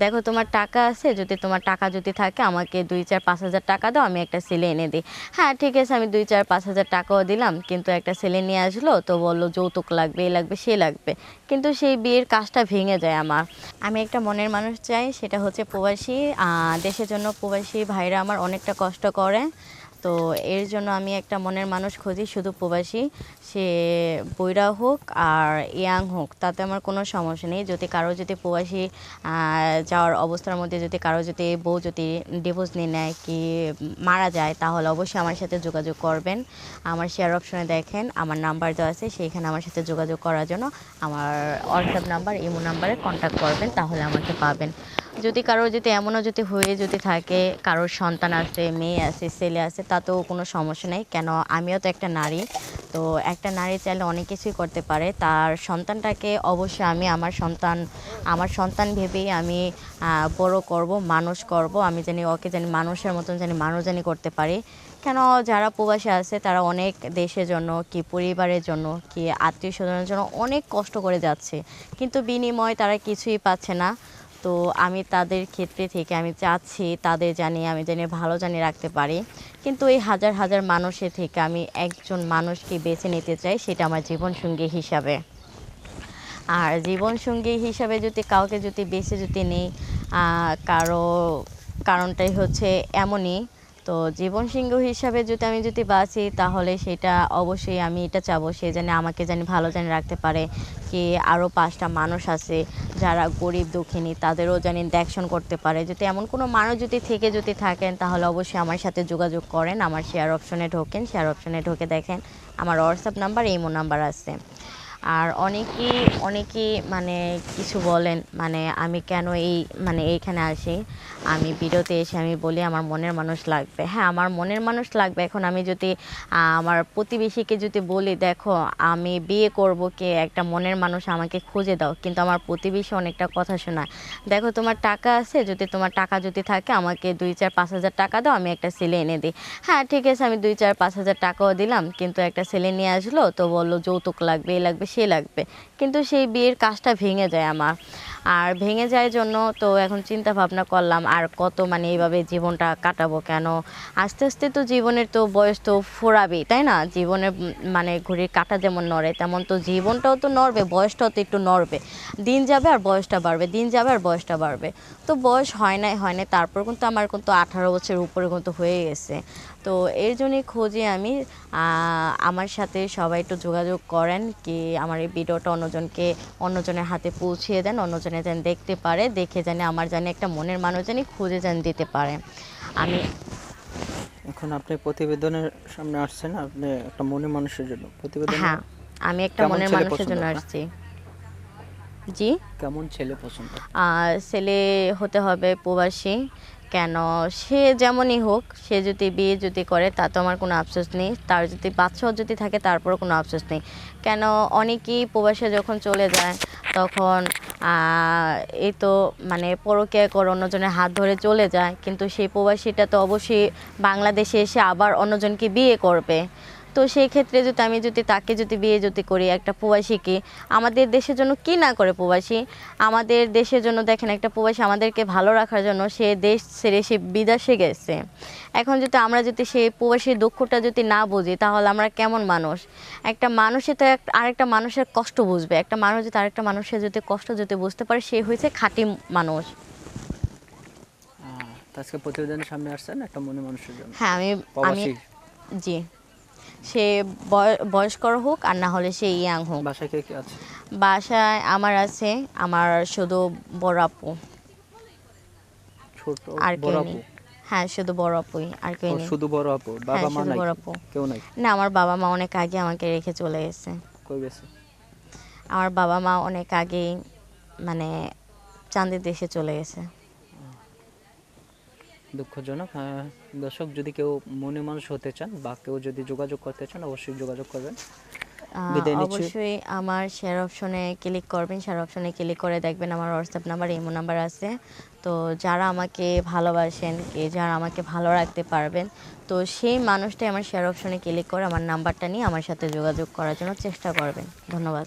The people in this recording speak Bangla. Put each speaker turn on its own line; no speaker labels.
দেখো তোমার টাকা আছে, যদি তোমার টাকা যদি থাকে আমাকে 2-4-5 হাজার টাকা দাও, আমি একটা ছেলে এনে দিই। হ্যাঁ ঠিক আছে, আমি 2-4-5 হাজার টাকাও দিলাম, কিন্তু একটা ছেলে নিয়ে আসলো তো বললো যৌতুক লাগবে, এ লাগবে সে লাগবে, কিন্তু সেই বিয়ের কাজটা ভেঙে যায় আমার। আমি একটা মনের মানুষ চাই, সেটা হচ্ছে প্রবাসী। দেশের জন্য প্রবাসী ভাইরা আমার অনেকটা কষ্ট করে, তো এর জন্য আমি একটা মনের মানুষ খুঁজি, শুধু প্রবাসী। সে বইরা হোক আর ইয়াং হোক, তাতে আমার কোনো সমস্যা নেই। যদি কারো যদি প্রবাসী যাওয়ার অবস্থার মধ্যে যদি কারো যদি বউ যদি ডিভোর্স নিয়ে নেয় কি মারা যায়, তাহলে অবশ্যই আমার সাথে যোগাযোগ করবেন। আমার শেয়ার অপশনে দেখেন আমার নাম্বার দেওয়া আছে, সেইখানে আমার সাথে যোগাযোগ করার জন্য আমার হোয়াটসঅ্যাপ নাম্বার, ইমো নাম্বারে কন্ট্যাক্ট করবেন, তাহলে আমাকে পাবেন। যদি কারোর যদি এমনও যদি হয়ে যদি থাকে, কারোর সন্তান আছে, মেয়ে আছে, ছেলে আছে, তাতেও কোনো সমস্যা নেই। কেন, আমিও তো একটা নারী, তো একটা নারী চাইলে অনেক কিছুই করতে পারে। তার সন্তানটাকে অবশ্যই আমি আমার সন্তান ভেবেই আমি বড় করব, মানুষ করব। আমি জানি ওকে জানি মানুষের মতন জানি মানুষ জানি করতে পারি। কেন, যারা প্রবাসী আছে তারা অনেক দেশের জন্য কি পরিবারের জন্য কি আত্মীয় স্বজনের জন্য অনেক কষ্ট করে যাচ্ছে, কিন্তু বিনিময়ে তারা কিছুই পাচ্ছে না। তো আমি তাদের ক্ষেত্রে থেকে আমি চাচ্ছি তাদের আমি জানি ভালো জানি রাখতে পারি। কিন্তু এই হাজার হাজার মানুষের থেকে আমি একজন মানুষকে বেছে নিতে চাই, সেটা আমার জীবনসঙ্গী হিসাবে। আর জীবনসঙ্গী হিসাবে যদি কাউকে যদি বেছে যদি নিই, কারো কারণটাই হচ্ছে এমনই। তো জীবনসঙ্গী হিসাবে যদি আমি যদি বাঁচি, তাহলে সেটা অবশ্যই আমি এটা চাবো সে জানি আমাকে জানি ভালো জানি রাখতে পারে। কি আরও 5টা মানুষ আছে যারা গরিব দুঃখিনী, তাদেরও জানি দেখশন করতে পারে। যদি এমন কোনো মানুষ যদি থাকেন, তাহলে অবশ্যই আমার সাথে যোগাযোগ করেন। আমার শেয়ার অপশনে ঢোকেন, শেয়ার অপশনে ঢুকে দেখেন আমার হোয়াটসঅ্যাপ নাম্বার, ইমো নাম্বার আছে। আর অনেকেই মানে কিছু বলেন, মানে আমি কেন এইখানে আসি, আমি ভিডিওতে এসে আমি বলি আমার মনের মানুষ লাগবে। হ্যাঁ, আমার মনের মানুষ লাগবে। এখন আমি যদি আমার প্রতিবেশীকে যদি বলি দেখো আমি বিয়ে করব, কে একটা মনের মানুষ আমাকে খুঁজে দাও, কিন্তু আমার প্রতিবেশী অনেকটা কথা শোনায়। দেখো তোমার টাকা আছে, যদি তোমার টাকা যদি থাকে আমাকে 2-4-5 হাজার টাকা দাও, আমি একটা ছেলে এনে দিই। হ্যাঁ ঠিক আছে, আমি 2-4-5 হাজার টাকাও দিলাম, কিন্তু একটা ছেলে নিয়ে আসলো তো বললো যৌতুক লাগবে, এ লাগবে সে লাগবে, কিন্তু সেই বিয়ের কাজটা ভেঙে যায় আমার। আর ভেঙে যায় জন্য তো এখন চিন্তা ভাবনা করলাম আর কত এইভাবে জীবনটা কাটাবো। কেন, আস্তে আস্তে তো জীবনের তো বয়স তো ফুরাবেই, তাই না? জীবনের ঘড়ির কাঁটা যেমন নড়ে, তেমন তো জীবনটাও তো নড়বে, বয়সটাও তো একটু নড়বে। দিন যাবে আর বয়সটা বাড়বে, দিন যাবে আর বয়সটা বাড়বে। তো বয়স হয় নাই, তারপর কিন্তু আমার কিন্তু 18 বছরের উপরে কিন্তু হয়ে গেছে। তো এর জন্যই খোঁজে আমি, আমার সাথে সবাই একটু যোগাযোগ করেন, কি আমার এই ভিডিওটা অন্যজনের হাতে পৌঁছিয়ে দেন, অন্যজনে যেন দেখতে পারে, দেখে জানি আমার জানি একটা মনের মানুষ জানি খুঁজে জানি দিতে পারে। আমি
এখন আপনি প্রতিবেদনের সামনে আসছেন, আপনি একটা মনের মানুষের জন্য প্রতিবেদন।
হ্যাঁ, আমি একটা মনের মানুষের জন্য আসছি। জি,
কেমন ছেলে পছন্দ?
ছেলে হতে হবে প্রবাসী। কেন, সে যেমনই হোক, সে যদি বিয়ে যদি করে তাতে আমার কোনো আফসোস নেই, তার যদি বাচ্চাও যদি থাকে তারপরও কোনো আফসোস নেই। কেন, অনেকেই প্রবাসে যখন চলে যায় তখন এই তো পরকীয়া করে অন্যজনের হাত ধরে চলে যায়, কিন্তু সেই প্রবাসীটা তো অবশ্যই বাংলাদেশে এসে আবার অন্যজনকে বিয়ে করবে। তো সেই ক্ষেত্রে যদি আমি তাকে বিয়ে করি, একটা প্রবাসীকে, আমাদের দেশের জন্য কি না করে প্রবাসী, আমাদের দেশের জন্য দেখেন একটা প্রবাসী আমাদেরকে ভালো রাখার জন্য সে দেশ ছেড়ে সে বিদেশে গেছে। এখন আমরা সেই প্রবাসীর দুঃখটা না বুঝি, তাহলে আমরা কেমন মানুষ? একটা মানুষে তো আরেকটা মানুষের কষ্ট বুঝবে, একটা মানুষ যদি আরেকটা মানুষের কষ্ট বুঝতে পারে, সে হয়েছে খাঁটি মানুষ।
আজকে প্রতিবেদনের সামনে আসছেন একটা মনের মানুষের জন্য।
হ্যাঁ, আমি জি, সে বয়স্ক হোক আর না হলে সে ইয়াং হোক।
বাসায় কে কে আছে?
বাসায় আমার আছে, আমার শুধু বড় আপু,
ছোট
আর কেউ
বড়
নেই।
আপু?
হ্যাঁ, শুধু বড় আপুই, আর কেউ নেই।
শুধু বড় আপু,
হ্যাঁ,
বাবা মা
শুধু
নাই?
বড় আপু।
কেউ নাই?
না, আমার বাবা মা অনেক আগে আমাকে রেখে চলে গেছে।
কই গেছে?
আমার বাবা মা অনেক আগেই চাঁদের দেশে চলে গেছে।
দুঃখজনক। দর্শক, যদি কেউ মনে মানুষ হতে চান বা কেউ যদি যোগাযোগ করতে চান, অবশ্যই যোগাযোগ করবেন।
অবশ্যই আমার শেয়ার অপশনে ক্লিক করবেন, শেয়ার অপশনে ক্লিক করে দেখবেন আমার হোয়াটসঅ্যাপ নাম্বার, ইমো নাম্বার আছে। তো যারা আমাকে ভালোবাসেন, যারা আমাকে ভালো রাখতে পারবেন, তো সেই মানুষটাই আমার শেয়ার অপশনে ক্লিক করে আমার নাম্বারটা নিয়ে আমার সাথে যোগাযোগ করার জন্য চেষ্টা করবেন। ধন্যবাদ।